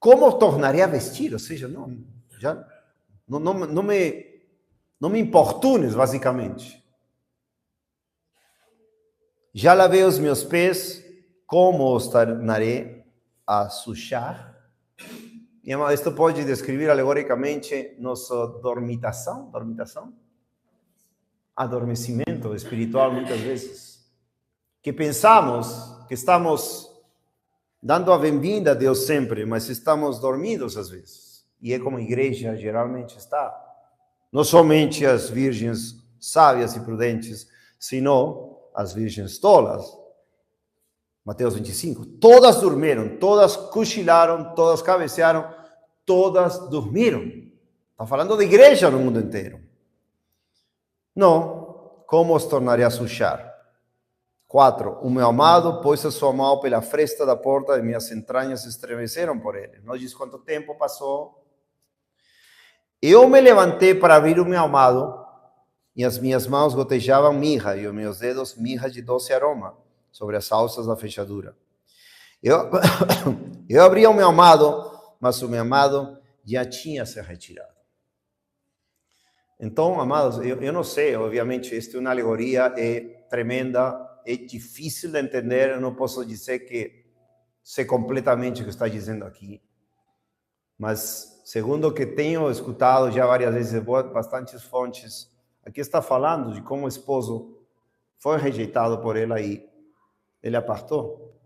Como tornarei a vestir? Ou seja, não me importunes, basicamente. Já lavei os meus pés, como os tornarei a sujar? E isto pode descrever alegoricamente nossa dormitação, adormecimento espiritual muitas vezes. que pensamos que estamos dando a bem-vinda a Deus sempre, mas estamos dormidos às vezes. E é como a igreja geralmente está. Não somente as virgens sábias e prudentes, sino as virgens tolas. Mateus 25. Todas dormiram, todas cochilaram, todas cabecearam, todas dormiram. Está falando de igreja no mundo inteiro. Não, como os tornarei a sujar? 4. O meu amado pôs a sua mão pela fresta da porta e minhas entranhas se estremeceram por ele. Não diz quanto tempo passou. Eu me levantei para abrir o meu amado e as minhas mãos gotejavam mirra e os meus dedos mirra de doce aroma sobre as alças da fechadura. Eu abri o meu amado, mas o meu amado já tinha se retirado. Então, amados, eu não sei, obviamente, esta é uma alegoria, é tremenda, é difícil de entender, eu não posso dizer que sei completamente o que está dizendo aqui, mas segundo o que tenho escutado já várias vezes, bastantes fontes, aqui está falando de como o esposo foi rejeitado por ela e ele apartou.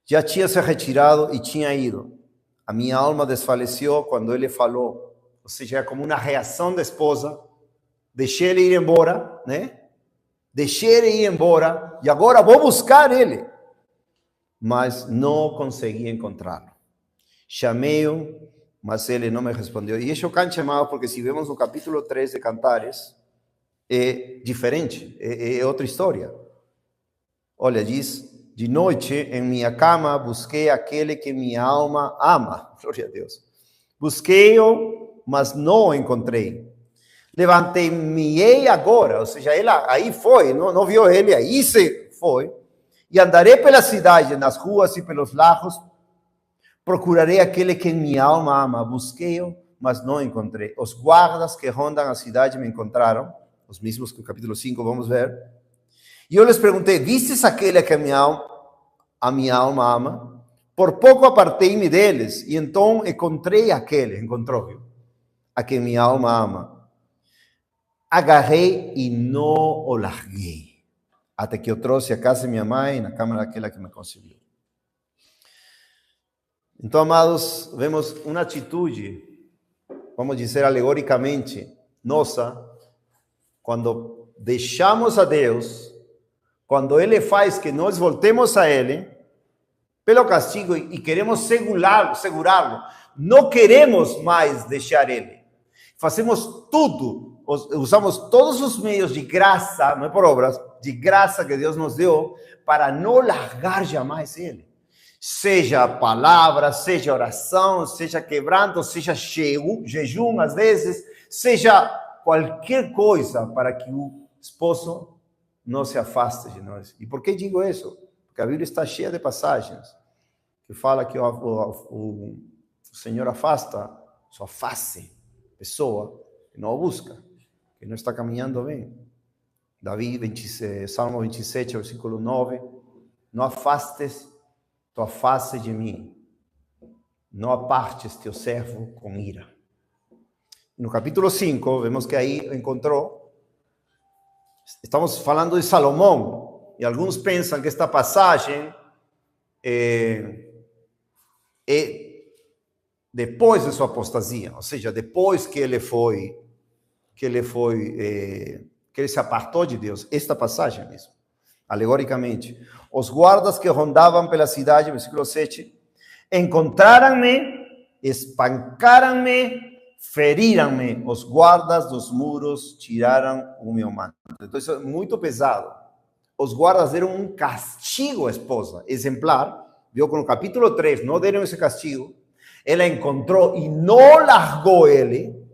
Já tinha se retirado e tinha ido. A minha alma desfaleceu quando ele falou, ou seja, é como uma reação da esposa, deixei ele ir embora, né? Deixei ele ir embora e agora vou buscar ele. Mas não consegui encontrá-lo. Chamei-o, mas ele não me respondeu. E é chocante, amado, porque se vemos no capítulo 3 de Cantares, é diferente, é outra história. Olha, diz, de noite em minha cama busquei aquele que minha alma ama. Glória a Deus. Busquei-o, mas não o encontrei. Levantei-me agora, ou seja, ela aí foi, não viu ele, aí se foi. E andarei pela cidade, nas ruas e pelos lagos, procurarei aquele que minha alma ama. Busquei-o, mas não encontrei. Os guardas que rondam a cidade me encontraram, os mesmos que o capítulo 5 vamos ver. E eu lhes perguntei, vistes aquele que a minha alma ama? Por pouco apartei-me deles, e então encontrei aquele, encontrou, a que minha alma ama. Agarrei e não o larguei, até que eu trouxe a casa de minha mãe, na cama daquela que me concebeu. Então, amados, vemos uma atitude, vamos dizer alegoricamente, nossa, quando deixamos a Deus, quando Ele faz que nós voltemos a Ele, pelo castigo, e queremos segurá-lo, não queremos mais deixar Ele. Fazemos tudo, usamos todos os meios de graça, não é por obras, de graça que Deus nos deu, para não largar jamais Ele. Seja palavra, seja oração, seja quebranto, seja jejum às vezes, seja qualquer coisa para que o esposo não se afaste de nós. E por que digo isso? Porque a Bíblia está cheia de passagens que fala que o Senhor afasta sua face, pessoa que não o busca, que não está caminhando bem. Salmo 27, versículo 9, não afastes tua face de mim, não apartes teu servo com ira. No capítulo 5, vemos que aí encontrou, estamos falando de Salomão, e alguns pensam que esta passagem é depois de sua apostasia, ou seja, depois que ele se apartou de Deus, esta passagem mesmo, alegoricamente. Os guardas que rondavam pela cidade, versículo 7, encontraram-me, espancaram-me, feriram-me. Os guardas dos muros tiraram o meu manto. Então, isso é muito pesado. Os guardas deram um castigo à esposa, exemplar. Viu que no capítulo 3 não deram esse castigo. Ela encontrou e não largou ele.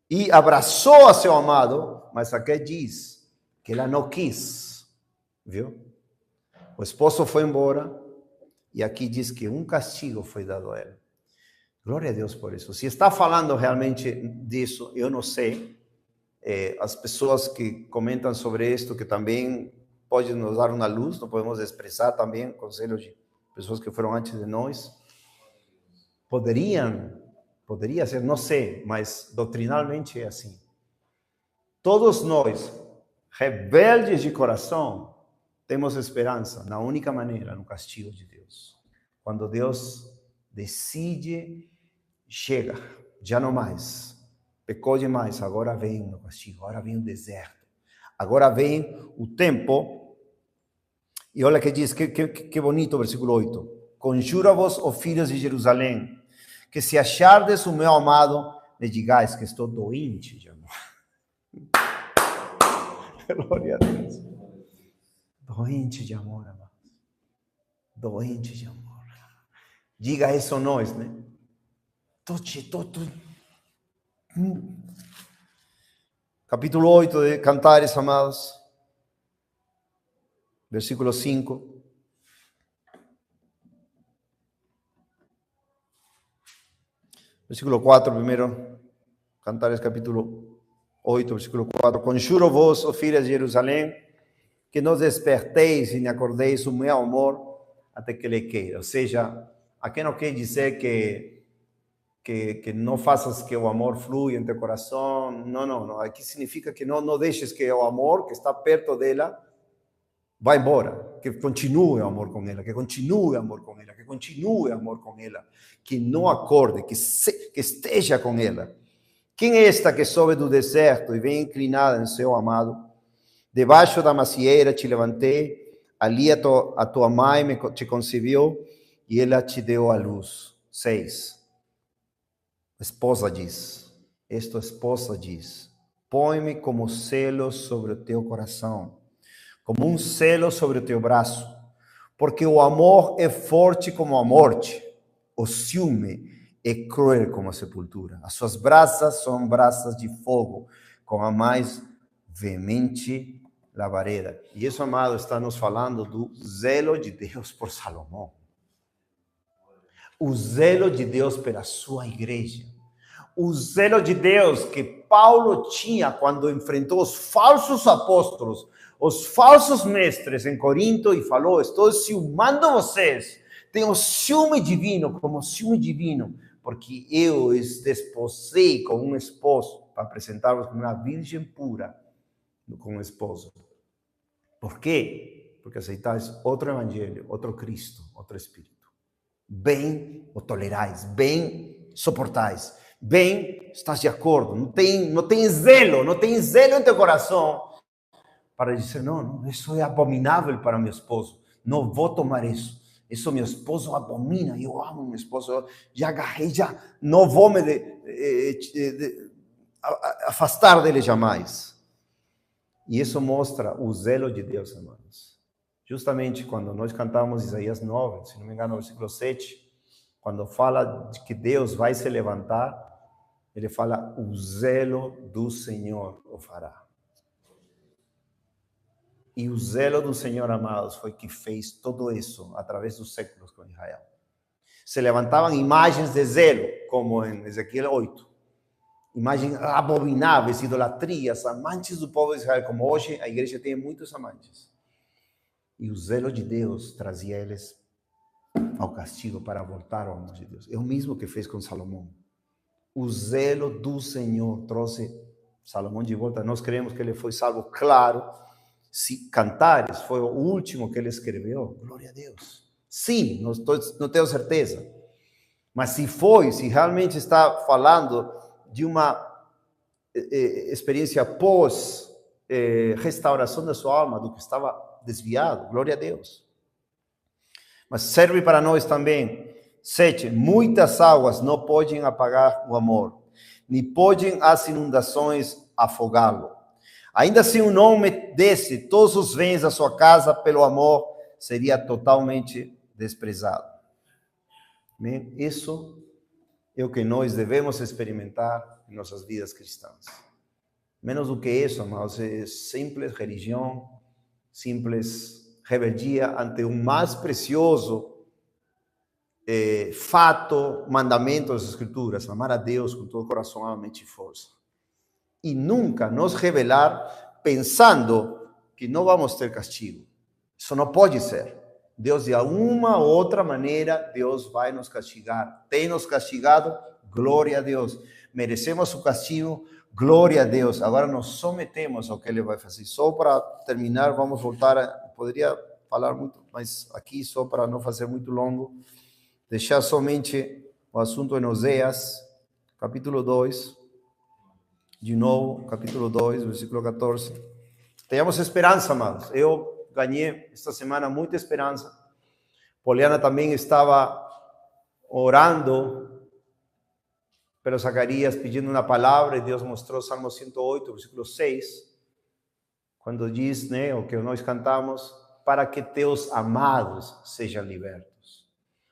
E abraçou a seu amado, mas aqui diz que ela não quis. Viu? O esposo foi embora e aqui diz que um castigo foi dado a ele. Glória a Deus por isso. Se está falando realmente disso, eu não sei. As pessoas que comentam sobre isto, que também podem nos dar uma luz, não podemos expressar também conselhos de pessoas que foram antes de nós. Poderia ser, não sei, mas doutrinalmente é assim. Todos nós rebeldes de coração, temos esperança na única maneira, no castigo de Deus. Quando Deus decide, chega, já não mais. Pecou demais, agora vem o castigo, agora vem o deserto. Agora vem o tempo. E olha que diz, que bonito o versículo 8. Conjuro-vos, ó filhos de Jerusalém, que se achardes o meu amado, me digais que estou doente de amor. Glória a Deus. Doente de amor, amados. Doente de amor. Diga isso a nós, né? Capítulo 8 de Cantares, amados. Versículo 5. Versículo 4 primeiro. Cantares capítulo 8, versículo 4. Conjuro vos, ó filhas de Jerusalém, que não desperteis e nem acordéis o meu amor até que ele queira. Ou seja, aqui não quer dizer que não faças que o amor flua em teu coração. Não. Aqui significa que não deixes que o amor que está perto dela vá embora. Que continue o amor com ela, que continue o amor com ela, que continue o amor com ela. Que não acorde, que esteja com ela. Quem é esta que sobe do deserto e vem inclinada em seu amado? Debaixo da macieira te levantei, ali a tua mãe te concebeu e ela te deu a luz. 6. Esposa diz, põe-me como selo sobre o teu coração, como um selo sobre o teu braço, porque o amor é forte como a morte, o ciúme é cruel como a sepultura. As suas brasas são brasas de fogo, com a mais veemente labareda. E isso, amado, está nos falando do zelo de Deus por Salomão. O zelo de Deus pela sua igreja. O zelo de Deus que Paulo tinha quando enfrentou os falsos apóstolos, os falsos mestres em Corinto e falou: estou ciumando vocês. Tenho ciúme divino, como ciúme divino, porque eu os desposei com um esposo para apresentar-vos como uma virgem pura com um esposo. Por quê? Porque aceitais outro evangelho, outro Cristo, outro Espírito. Bem o tolerais, bem suportais, bem estás de acordo, não tem zelo em teu coração para dizer, não, isso é abominável para meu esposo, não vou tomar isso. Isso meu esposo abomina, eu amo meu esposo, já agarrei, já não vou me afastar dele jamais. E isso mostra o zelo de Deus, amados. Justamente quando nós cantamos Isaías 9, se não me engano, no versículo 7, quando fala de que Deus vai se levantar, ele fala, o zelo do Senhor o fará. E o zelo do Senhor, amados, foi que fez tudo isso através dos séculos com Israel. Se levantavam imagens de zelo, como em Ezequiel 8. Imagens abomináveis, idolatrias, amantes do povo de Israel, como hoje a igreja tem muitos amantes. E o zelo de Deus trazia eles ao castigo para voltar ao amor de Deus. É o mesmo que fez com Salomão. O zelo do Senhor trouxe Salomão de volta. Nós cremos que ele foi salvo, claro. Se Cantares foi o último que ele escreveu, glória a Deus. Sim, não tenho certeza. Mas se realmente está falando de uma experiência pós-restauração da sua alma, do que estava desviado, glória a Deus. Mas serve para nós também. 7. Muitas águas não podem apagar o amor, nem podem as inundações afogá-lo. Ainda se um homem desse todos os bens da sua casa pelo amor, seria totalmente desprezado. Amém? Isso é o que nós devemos experimentar em nossas vidas cristãs. Menos do que isso, amados, é simples religião, simples rebeldia ante o mais precioso fato, mandamento das Escrituras, amar a Deus com todo o coração, alma, mente e força. E nunca nos rebelar pensando que não vamos ter castigo. Isso não pode ser. Deus, de alguma outra maneira, Deus vai nos castigar. Tem nos castigado, glória a Deus. Merecemos o castigo, Glória a Deus. Agora nos submetemos ao que Ele vai fazer. Só para terminar, vamos voltar. Poderia falar muito, mas aqui só para não fazer muito longo, deixar somente o assunto em Oséias, capítulo 2. De novo, capítulo 2, versículo 14. Tenhamos esperança, amados. Eu ganhei esta semana muita esperança. Poliana também estava orando pero Zacarias pedindo uma palavra, e Deus mostrou Salmo 108, versículo 6, quando diz, né, o que nós cantamos, para que teus amados sejam libertos.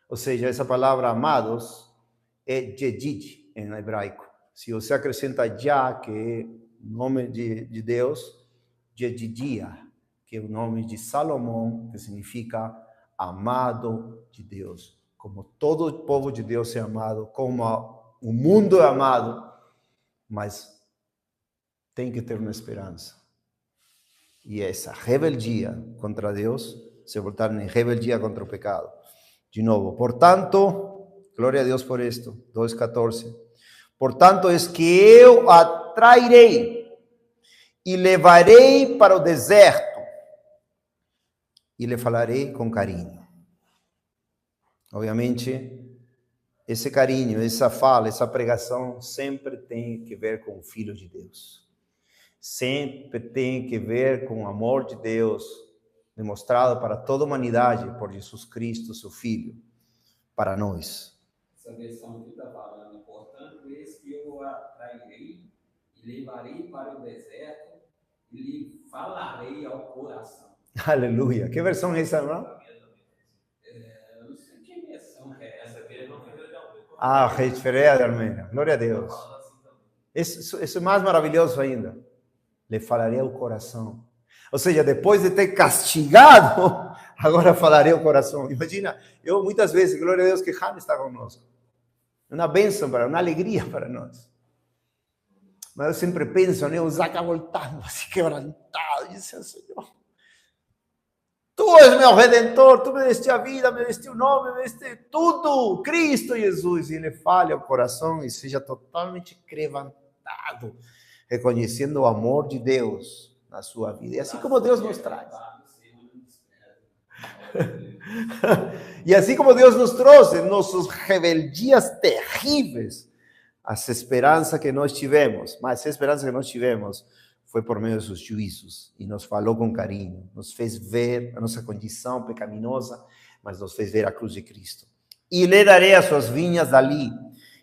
Ou seja, essa palavra amados é jedid em hebraico. Se você acrescenta já, que é o nome de Deus, Jedidia, que é o nome de Salomão, que significa amado de Deus. Como todo o povo de Deus é amado, como o mundo é amado, mas tem que ter uma esperança. E essa rebeldia contra Deus se voltar em rebeldia contra o pecado. De novo, portanto, glória a Deus por isto, 2:14. Portanto, es que eu atrairei e levarei para o deserto e lhe falarei com carinho. Obviamente, esse carinho, essa fala, essa pregação sempre tem que ver com o Filho de Deus. Sempre tem que ver com o amor de Deus demonstrado para toda a humanidade por Jesus Cristo, seu Filho, para nós. Essa versão que está falando, portanto, eis que eu atrairei e levarei para o deserto e lhe falarei ao coração. Aleluia. Que versão é essa, irmão? Eu não sei que versão que é essa. Ah, Referência de Armênia. Glória a Deus. Isso é mais maravilhoso ainda. Lhe falarei ao coração. Ou seja, depois de ter castigado, agora falarei ao coração. Imagina, eu muitas vezes, glória a Deus, que Hannah está conosco. Uma bênção uma alegria para nós. Mas eu sempre penso, né? O Zaca voltando, assim, quebrantado, e disse, Senhor, Tu és meu Redentor, Tu me deste a vida, me deste o nome, me deste tudo, Cristo Jesus. E Ele fale ao coração e seja totalmente quebrantado, reconhecendo o amor de Deus na sua vida. E assim como Deus nos traz. E assim como Deus nos trouxe nossas rebeldias terríveis, as esperanças que nós tivemos, mas a esperança que nós tivemos foi por meio dos seus juízos, e nos falou com carinho, nos fez ver a nossa condição pecaminosa, mas nos fez ver a cruz de Cristo. E lhe darei as suas vinhas dali,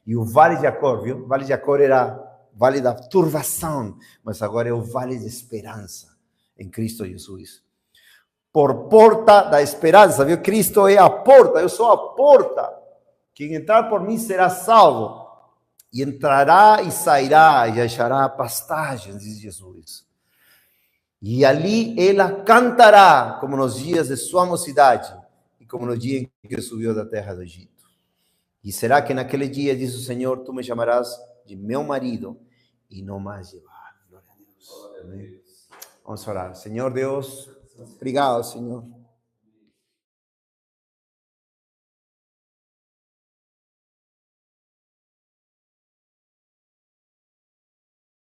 e o vale de Acor, viu? O vale de Acor era vale da turvação, mas agora é o vale de esperança em Cristo Jesus. Por porta da esperança, viu? Cristo é a porta, eu sou a porta. Quem entrar por mim será salvo. E entrará e sairá e achará pastagens, diz Jesus. E ali ela cantará, como nos dias de sua mocidade, e como no dia em que subiu da terra do Egito. E será que naquele dia, diz o Senhor, tu me chamarás de meu marido e não mais llevar. Glória a Deus. Amém. Vamos orar. Senhor Deus, obrigado, Senhor.